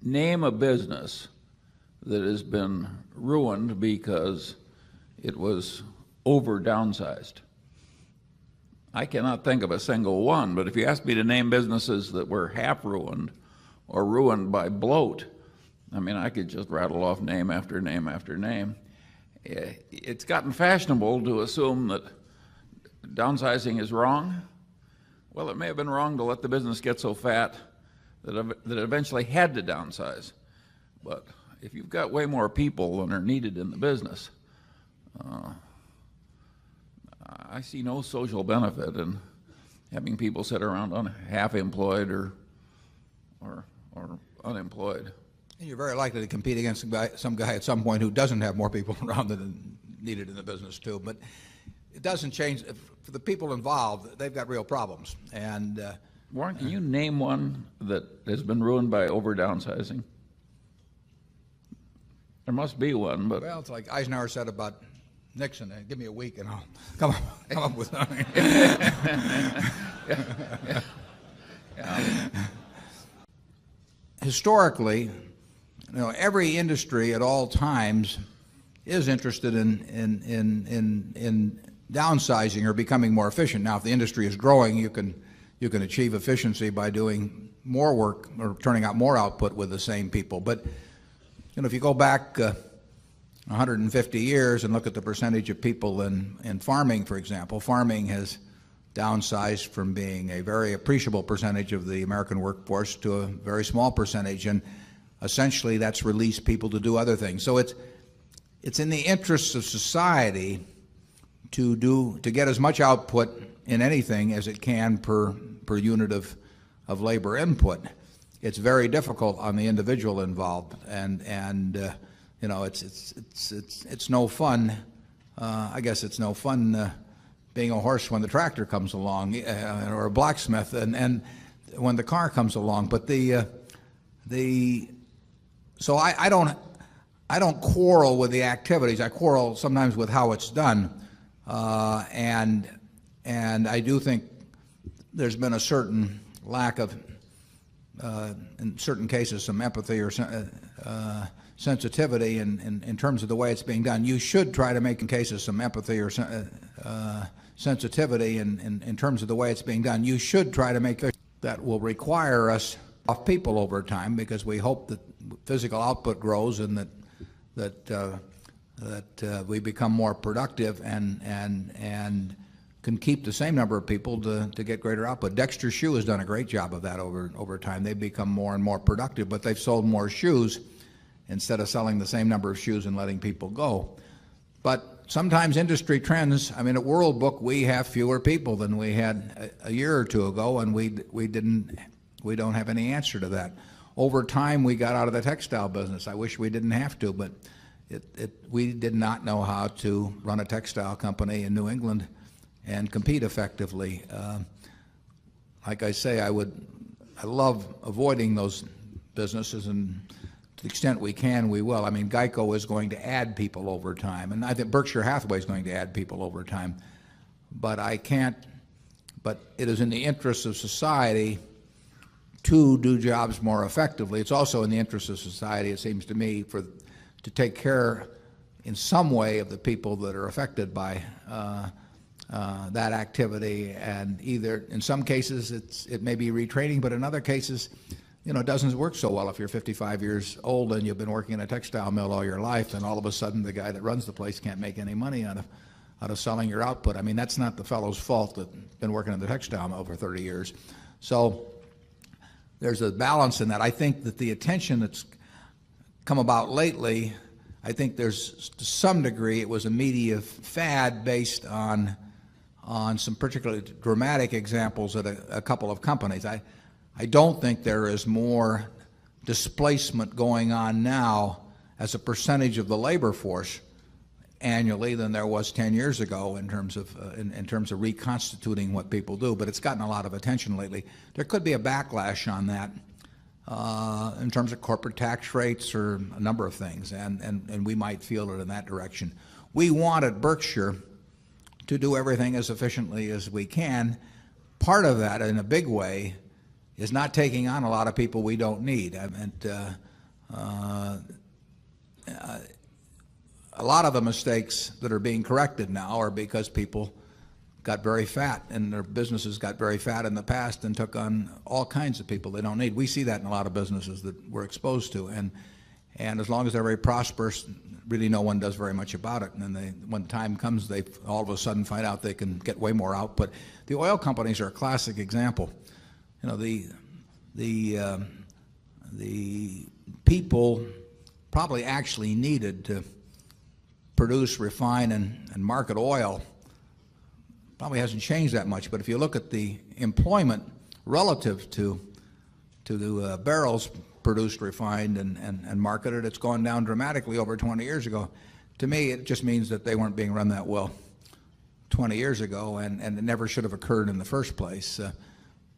name a business that has been ruined because it was over downsized. I cannot think of a single one, but if you ask me to name businesses that were half ruined or ruined by bloat, I mean, I could just rattle off name after name after name. It's gotten fashionable to assume that downsizing is wrong. Well, it may have been wrong to let the business get so fat that it eventually had to downsize. But if you've got way more people than are needed in the business, I see no social benefit in having people sit around half employed or unemployed. And you're very likely to compete against some guy at some point who doesn't have more people around than needed in the business too. But it doesn't change for the people involved. They've got real problems. And Warren, can you name one that has been ruined by over downsizing? There must be one, but well, it's like Eisenhower said about Nixon. Give me a week and I'll come up with something. Historically, every industry at all times is interested in downsizing or becoming more efficient. Now, if the industry is growing, you can achieve efficiency by doing more work or turning out more output with the same people. But if you go back 150 years and look at the percentage of people in farming, for example, farming has downsized from being a very appreciable percentage of the American workforce to a very small percentage, and essentially that's released people to do other things. So it's in the interests of society to get as much output in anything as it can per unit of labor input. It's very difficult on the individual involved, and it's no fun. I guess it's no fun being a horse when the tractor comes along, or a blacksmith, and when the car comes along. But so I don't quarrel with the activities. I quarrel sometimes with how it's done, and I do think there's been a certain lack of, in certain cases, some empathy or sensitivity in terms of the way it's being done. You should try to make in cases some empathy or sensitivity in terms of the way it's being done. You should try to make that will require us off people over time, because we hope that physical output grows and that we become more productive and can keep the same number of people to get greater output. Dexter Shoe has done a great job of that over time. They've become more and more productive, but they've sold more shoes instead of selling the same number of shoes and letting people go. But sometimes industry trends, I mean, at World Book we have fewer people than we had a year or two ago, and we don't have any answer to that. Over time we got out of the textile business. I wish we didn't have to, but we did not know how to run a textile company in New England and compete effectively. Like I say, I love avoiding those businesses, and to the extent we can, we will. I mean, Geico is going to add people over time, and I think Berkshire Hathaway is going to add people over time. But but it is in the interests of society to do jobs more effectively. It's also in the interest of society, it seems to me, to take care in some way of the people that are affected by that activity. And either in some cases it may be retraining, but in other cases, it doesn't work so well if you're 55 years old and you've been working in a textile mill all your life, and all of a sudden the guy that runs the place can't make any money out of selling your output. I mean, that's not the fellow's fault that's been working in the textile mill for 30 years. So there's a balance in that. I think that the attention that's come about lately, I think there's, to some degree, it was a media fad based on some particularly dramatic examples at a couple of companies. I don't think there is more displacement going on now as a percentage of the labor force annually than there was 10 years ago in terms of reconstituting what people do. But it's gotten a lot of attention lately. There could be a backlash on that in terms of corporate tax rates or a number of things, and we might feel it in that direction. We want at Berkshire to do everything as efficiently as we can. Part of that, in a big way, is not taking on a lot of people we don't need. A lot of the mistakes that are being corrected now are because people got very fat and their businesses got very fat in the past and took on all kinds of people they don't need. We see that in a lot of businesses that we're exposed to, and as long as they're very prosperous, really no one does very much about it. And then when time comes, they all of a sudden find out they can get way more output. The oil companies are a classic example. You know, the people probably actually needed to produce, refine, and market oil probably hasn't changed that much. But if you look at the employment relative to the barrels produced, refined, and marketed, it's gone down dramatically over 20 years ago. To me, it just means that they weren't being run that well 20 years ago, and it never should have occurred in the first place.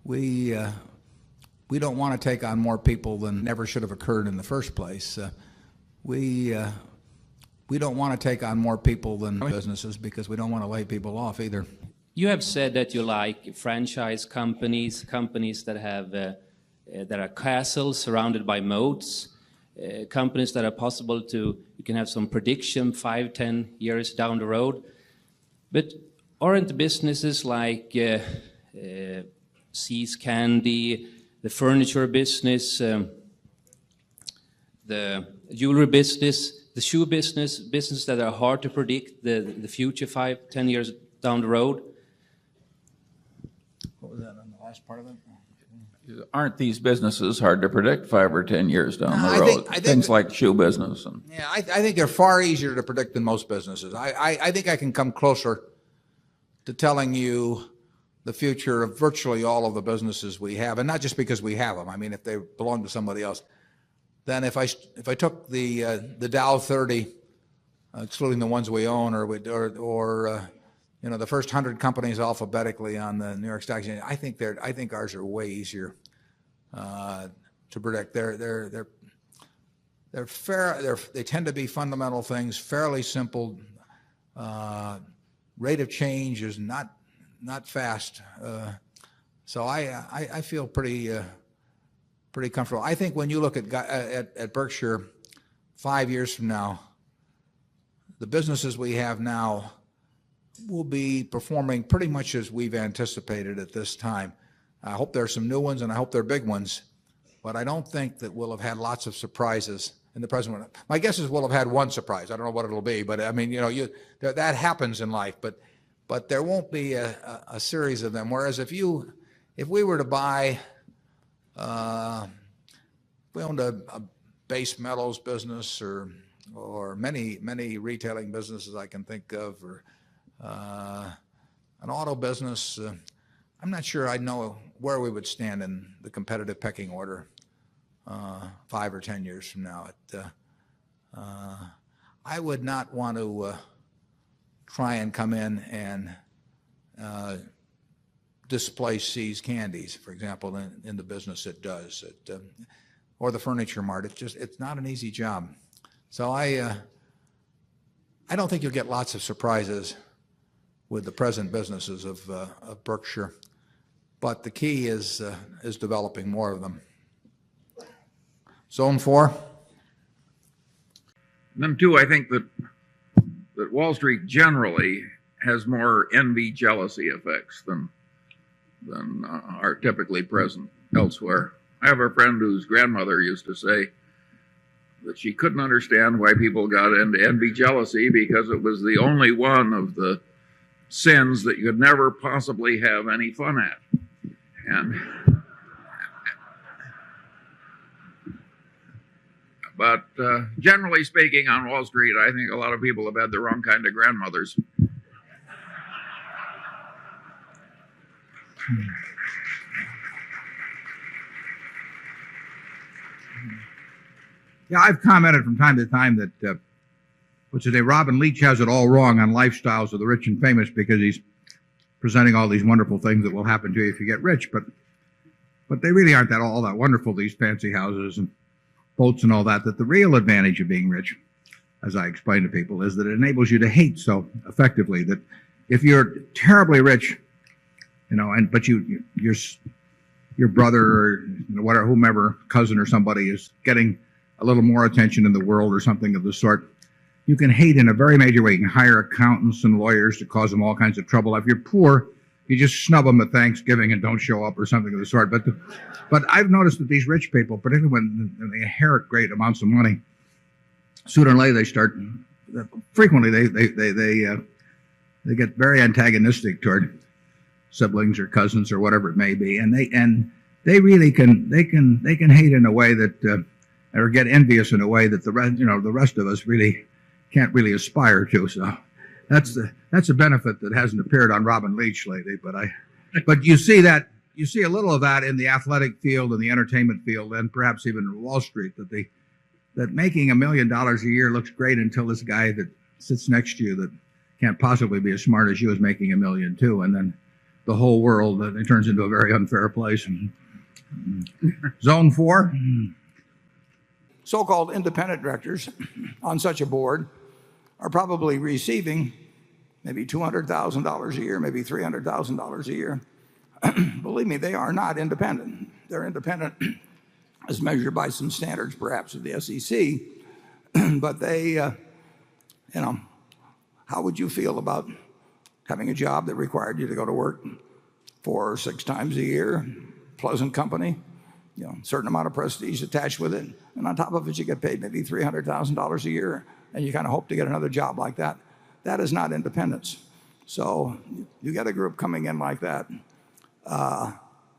We don't want to take on more people than never should have occurred in the first place. We don't want to take on more people than businesses because we don't want to lay people off either. You have said that you like franchise companies, companies that have that are castles surrounded by moats, companies that are possible to, you can have some prediction 5, 10 years down the road. But aren't businesses like See's Candy, the furniture business, the jewelry business, the shoe business that are hard to predict the future 5, 10 years down the road? What was that on the last part of it? Aren't these businesses hard to predict 5 or 10 years down the I road? think Things like shoe business. Yeah, I think they're far easier to predict than most businesses. I think I can come closer to telling you the future of virtually all of the businesses we have, and not just because we have them. I mean, if they belong to somebody else, then if I took the Dow 30, excluding the ones we own, or you know, the first 100 companies alphabetically on the New York Stock Exchange, I think ours are way easier to predict. They're fair. They tend to be fundamental things, fairly simple. Rate of change is not fast. So I feel pretty comfortable. I think when you look at Berkshire 5 years from now, the businesses we have now will be performing pretty much as we've anticipated at this time. I hope there are some new ones, and I hope they're big ones, but I don't think that we'll have had lots of surprises in the present one. My guess is we'll have had one surprise. I don't know what it'll be, but I mean, you know, that happens in life, but there won't be a series of them. Whereas if we were to buy, we owned a base metals business or many retailing businesses I can think of, or an auto business, I'm not sure I'd know where we would stand in the competitive pecking order 5 or 10 years from now. I would not want to try and come in and displace See's Candies, for example, in the business it does, or the Furniture Mart. It's not an easy job. So I don't think you'll get lots of surprises with the present businesses of Berkshire, but the key is developing more of them. Zone 4. And then, too, I think that Wall Street generally has more envy, jealousy effects than are typically present elsewhere. I have a friend whose grandmother used to say that she couldn't understand why people got into envy, jealousy, because it was the only one of the sins that you could never possibly have any fun at. But generally speaking, on Wall Street, I think a lot of people have had the wrong kind of grandmothers. Yeah, I've commented from time to time that what's his name, Robin Leach has it all wrong on lifestyles of the rich and famous because he's presenting all these wonderful things that will happen to you if you get rich, but they really aren't all that wonderful, these fancy houses and boats and all that. That the real advantage of being rich, as I explain to people, is that it enables you to hate so effectively. That if you're terribly rich, you know, but your brother or whatever, whomever, cousin or somebody is getting a little more attention in the world or something of the sort. You can hate in a very major way. You can hire accountants and lawyers to cause them all kinds of trouble. If you're poor, you just snub them at Thanksgiving and don't show up or something of the sort. But I've noticed that these rich people, particularly when they inherit great amounts of money, sooner or later they start. Frequently, they get very antagonistic toward siblings or cousins or whatever it may be, and they really can hate in a way that or get envious in a way that the rest of us really can't really aspire to. So that's a benefit that hasn't appeared on Robin Leach lately. But you see a little of that in the athletic field and the entertainment field, and perhaps even in Wall Street. That making $1 million a year looks great until this guy that sits next to you that can't possibly be as smart as you is making $1 million too, and then the whole world it turns into a very unfair place. Zone 4. So-called independent directors on such a board are probably receiving maybe $200,000 a year, maybe $300,000 a year. Believe me, they are not independent. They're independent as measured by some standards, perhaps, of the SEC. But they, how would you feel about having a job that required you to go to work 4 or 6 times a year, pleasant company, certain amount of prestige attached with it, and on top of it you get paid maybe $300,000 a year, and you kind of hope to get another job like that? That is not independence. So you get a group coming in like that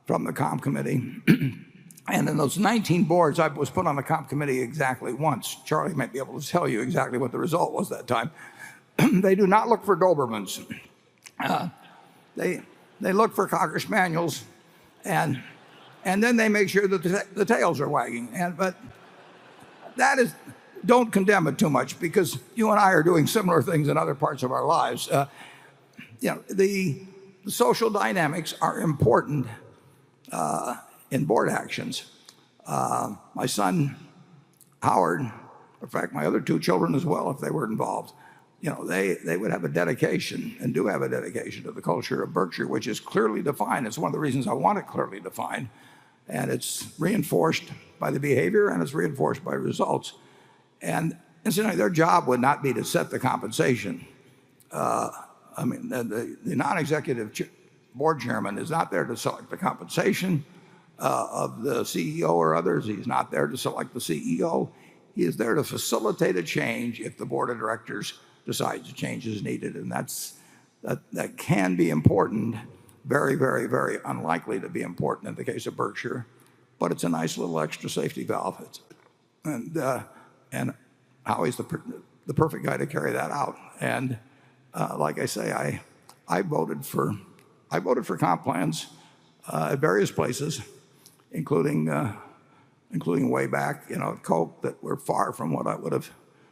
from the comp committee. And in those 19 boards, I was put on the comp committee exactly once. Charlie might be able to tell you exactly what the result was that time. They do not look for Dobermans. They look for Cocker Spaniels, and then they make sure that the tails are wagging. But that is, don't condemn it too much, because you and I are doing similar things in other parts of our lives. The social dynamics are important in board actions. My son Howard, in fact, my other 2 children as well, if they were involved, they would have a dedication, and do have a dedication, to the culture of Berkshire, which is clearly defined. It's one of the reasons I want it clearly defined, and it's reinforced by the behavior, and it's reinforced by results. And incidentally, their job would not be to set the compensation. The non-executive board chairman is not there to select the compensation of the CEO or others. He's not there to select the CEO. He is there to facilitate a change if the board of directors decides a change is needed, and that can be important. Very, very, very unlikely to be important in the case of Berkshire, but it's a nice little extra safety valve. And Howie's the perfect guy to carry that out. And like I say, I voted for comp plans at various places, including way back, at Coke, that were far from what I would have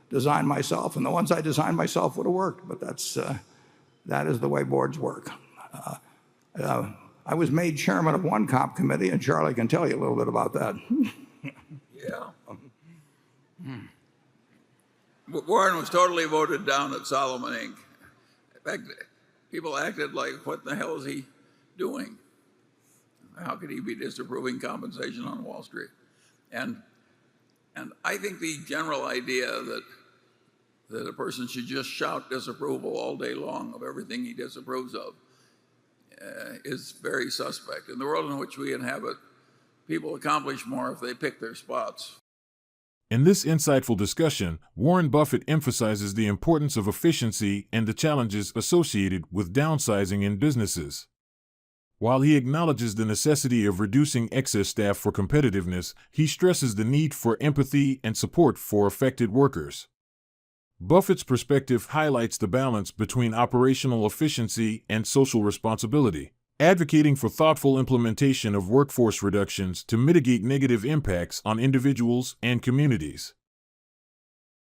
designed myself, and the ones I designed myself would have worked. But that is the way boards work. I was made chairman of one comp committee, and Charlie can tell you a little bit about that. Yeah. Warren was totally voted down at Solomon Inc. In fact, people acted like, what the hell is he doing? How could he be disapproving compensation on Wall Street? And I think the general idea that a person should just shout disapproval all day long of everything he disapproves of is very suspect. In the world in which we inhabit, people accomplish more if they pick their spots. In this insightful discussion, Warren Buffett emphasizes the importance of efficiency and the challenges associated with downsizing in businesses. While he acknowledges the necessity of reducing excess staff for competitiveness, he stresses the need for empathy and support for affected workers. Buffett's perspective highlights the balance between operational efficiency and social responsibility, advocating for thoughtful implementation of workforce reductions to mitigate negative impacts on individuals and communities.